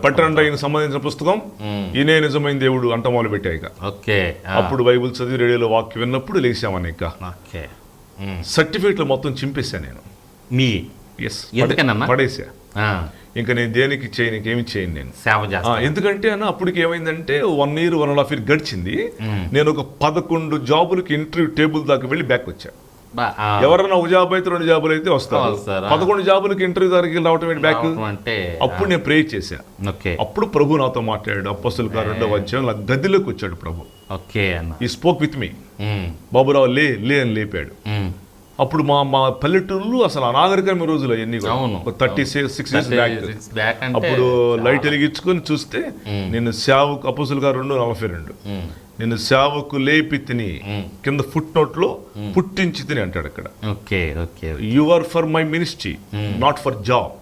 పట్టణంకి సంబంధించిన పుస్తకం ఈయనే నిజమైన దేవుడు అంట మొదలు పెట్టాక ఓకే అప్పుడు బైబుల్ చదివి రేడియోలో వాక్యం విన్నప్పుడు లేచామని ఇక ఓకే సర్టిఫికెట్లు మొత్తం చింపేశా నేను. Me yes ఎందుకనన్నా? పడేసా. ఆ, ఇంకా నేను దేనికి చేయను, ఇంకేమి చేయను నేను. సేవ చేస్తా. ఎందుకంటే అన్న అప్పటికి ఏమైందంటే 1 year 1.5 year గడిచింది. నేను ఒక 11 జాబులకి ఇంటర్వ్యూ టేబుల్ దాకా వెళ్ళి బ్యాక్ వచ్చా. ఎవరన్నా ఒక జాబ్ అయితే 2 జాబులు అయితే వస్తారు. 11 జాబులకి ఇంటర్వ్యూ దగ్గరికి రావటం ఏంటి బ్యాక్ అంటే అప్పుడు నేను ప్రే చేశా. ఓకే అప్పుడు ప్రభు నాతో మాట్లాడాడు. అపోస్తలుల కార్యం 2వ అధ్యాయం నా గదిలోకి వచ్చాడు ప్రభు. ఓకే అన్న. ఈ స్పోక్ విత్ మీ. బాబురావు లే లే అని లేపాడు. అప్పుడు మా పల్లెటూళ్ళు అసలు అనాగరికమైన రోజులు అవన్నీ కూడా. అవును. 36 years బ్యాక్. అంటే అప్పుడు లైట్ వెలిగించుకొని చూస్తే నేను సేవకు అపోస్తలుల కార్యం 2:42 నేను సేవకు లేపి తిని కింద ఫుట్ నోట్ లో పుట్టించి తిని అంటాడు అక్కడ. Okay okay you are for my ministry not for job.